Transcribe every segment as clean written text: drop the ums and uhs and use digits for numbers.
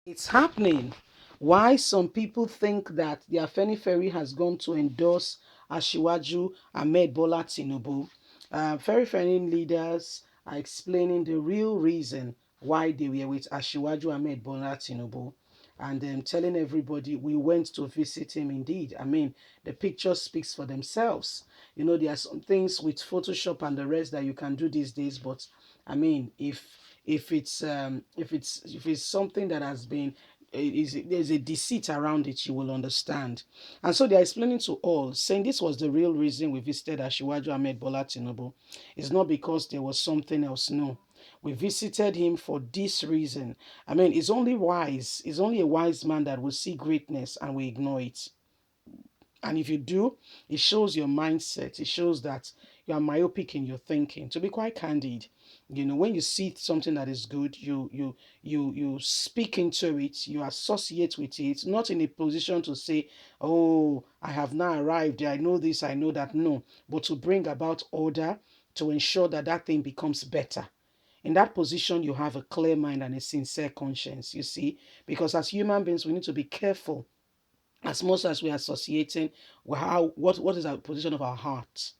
It's happening. Why some people think that the Afenifere has gone to endorse Ashiwaju Ahmed Bola Tinubu. Very leaders are explaining the real reason why they were with Ashiwaju Ahmed Bola Tinubu, and telling everybody we went to visit him indeed. I mean, the picture speaks for themselves. There are some things with Photoshop and the rest that you can do these days, but I mean, if it's something that has been there's a deceit around it, you will understand. And so they are explaining to all, saying this was the real reason we visited Ashiwaju Ahmed Bola Tinubu. It's not because there was something else. No, we visited him for this reason. I mean, it's only a wise man that will see greatness and we ignore it. And if you do, it shows your mindset. It shows that you are myopic in your thinking. To be quite candid, when you see something that is good, you speak into it, you associate with it, not in a position to say, "Oh, I have now arrived. I know this, I know that." No, but to bring about order, to ensure that that thing becomes better. In that position, you have a clear mind and a sincere conscience. You see, because as human beings, we need to be careful as much as we are associating what is our position of our heart.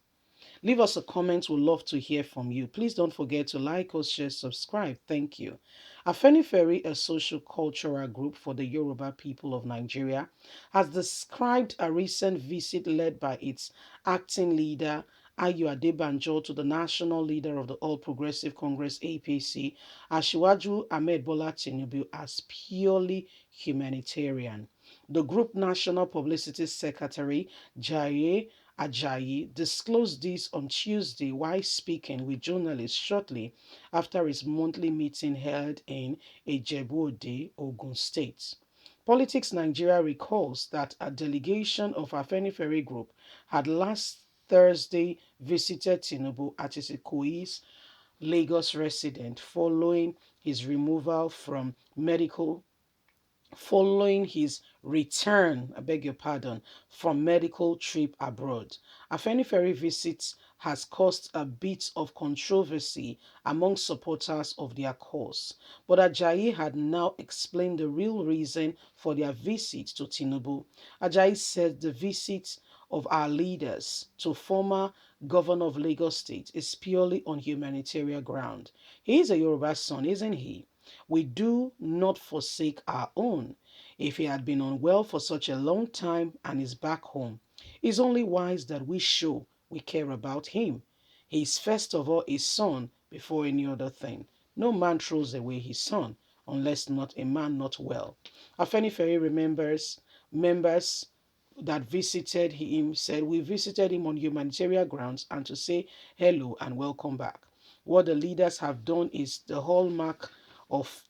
Leave us a comment. We'd love to hear from you. Please don't forget to like us, share, subscribe. Thank you. Afenifere, a social cultural group for the Yoruba people of Nigeria, has described a recent visit led by its acting leader, Ayu Adebanjo, to the national leader of the All Progressive Congress APC, Ashiwaju Ahmed Bola Tinubu, as purely humanitarian. The group national publicity secretary, Jaye Ajayi, disclosed this on Tuesday while speaking with journalists shortly after his monthly meeting held in Ijebu-Ode, Ogun State. Politics Nigeria recalls that a delegation of Afenifere Group had last Thursday visited Tinubu at his Ikoyi's Lagos residence following his return, I beg your pardon, from medical trip abroad. Afenifere visit has caused a bit of controversy among supporters of their cause, but Ajayi had now explained the real reason for their visit to Tinubu. Ajayi said the visit of our leaders to former governor of Lagos State is purely on humanitarian ground. He is a Yoruba son, isn't he? We do not forsake our own. If he had been unwell for such a long time and is back home, it's only wise that we show we care about him. He is first of all a son before any other thing. No man throws away his son unless not a man not well. Afenifere remembers members that visited him said, "We visited him on humanitarian grounds and to say hello and welcome back. What the leaders have done is the hallmark of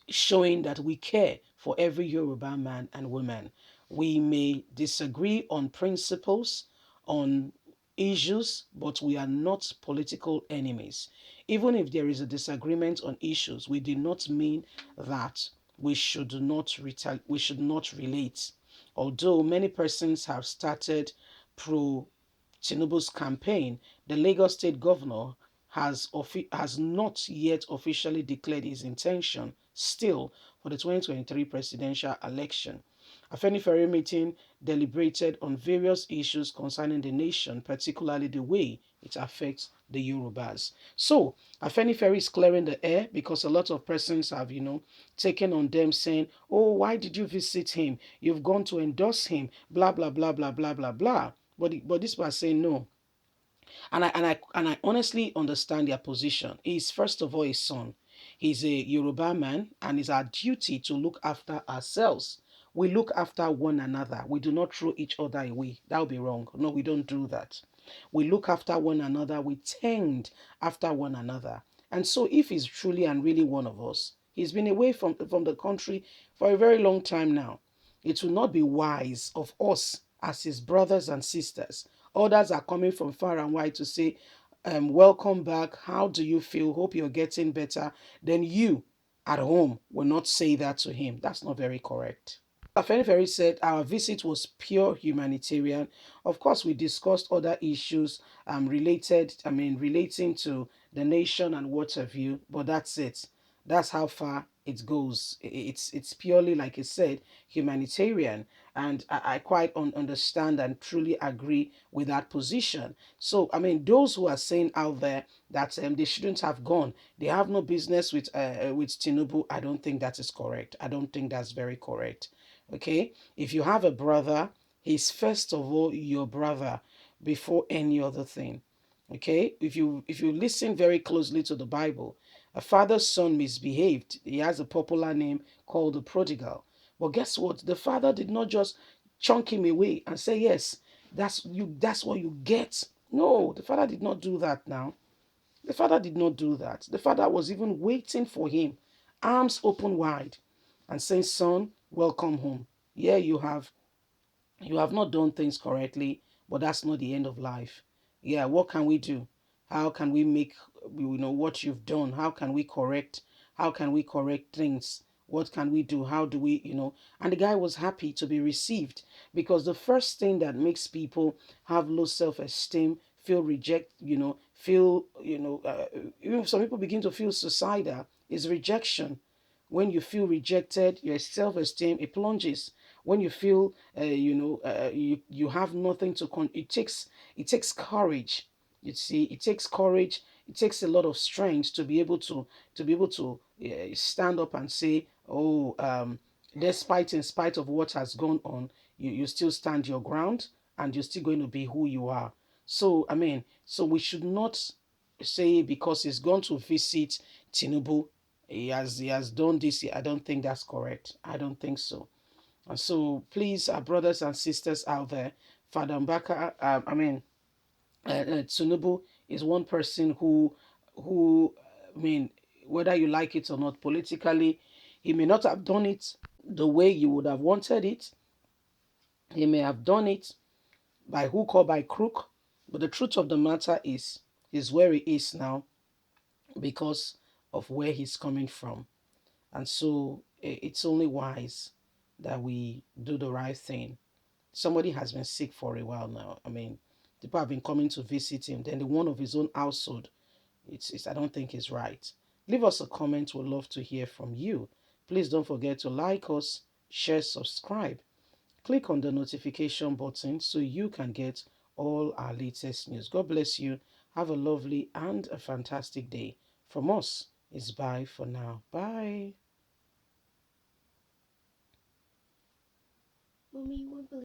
showing that we care for every Yoruba man and woman. We may disagree on principles, on issues, but we are not political enemies. Even if there is a disagreement on issues, we do not mean that we should not relate. Although many persons have started pro Tinubu's campaign, the Lagos state governor has not yet officially declared his intention still for the 2023 presidential election. A Afenifere meeting deliberated on various issues concerning the nation, particularly the way it affects the Yorubas. So, Afenifere is clearing the air because a lot of persons have, taken on them saying, "Oh, why did you visit him? You've gone to endorse him, blah, blah, blah, blah, blah, blah, blah." But this was saying no. And I honestly understand their position. He's first of all a son. He's a Yoruba man, and it's our duty to look after ourselves. We look after one another. We do not throw each other away. That would be wrong. No, we don't do that. We look after one another. We tend after one another. And so, if he's truly and really one of us, he's been away from the country for a very long time now. It will not be wise of us as his brothers and sisters. Others are coming from far and wide to say, welcome back. How do you feel? Hope you're getting better. Then you at home will not say that to him. That's not very correct. Afenifere said our visit was pure humanitarian. Of course, we discussed other issues relating to the nation and what have you, but that's it. That's how far it goes. It's purely, like I said, humanitarian, and I quite understand and truly agree with that position. So I mean, those who are saying out there that they shouldn't have gone, they have no business with Tinubu. I don't think that is correct. I don't think that's very correct. Okay, if you have a brother, he's first of all your brother before any other thing. Okay, if you listen very closely to the Bible, a father's son misbehaved. He has a popular name called the prodigal. But guess what? The father did not just chunk him away and say, "Yes, that's what you get." No, the father did not do that now. The father did not do that. The father was even waiting for him, arms open wide, and saying, "Son, welcome home. Yeah, you have not done things correctly, but that's not the end of life. Yeah, what can we do? How can we make what you've done? How can we correct? How can we correct things? What can we do? How do we? And the guy was happy to be received, because the first thing that makes people have low self-esteem, feel reject, feel, even some people begin to feel suicidal, is rejection. When you feel rejected, your self-esteem, it plunges. When you feel you have nothing to it takes courage. You see, it takes courage. It takes a lot of strength to be able to stand up and say, oh, despite, in spite of what has gone on, you still stand your ground, and you're still going to be who you are. So I mean, so we should not say because he's gone to visit Tinubu, he has done this. I don't think that's correct. I don't think so. And so, please, our brothers and sisters out there, Father Mbaka, Tinubu is one person who, I mean, whether you like it or not, politically, he may not have done it the way you would have wanted it. He may have done it by hook or by crook. But the truth of the matter is, he's where he is now because of where he's coming from. And so, it's only wise that we do the right thing. Somebody has been sick for a while now. I mean, people have been coming to visit him. Then the one of his own household, I don't think it's right. Leave us a comment. We'd love to hear from you. Please don't forget to like us, share, subscribe. Click on the notification button so you can get all our latest news. God bless you. Have a lovely and a fantastic day. From us, it's bye for now. Bye. Mommy, you won't believe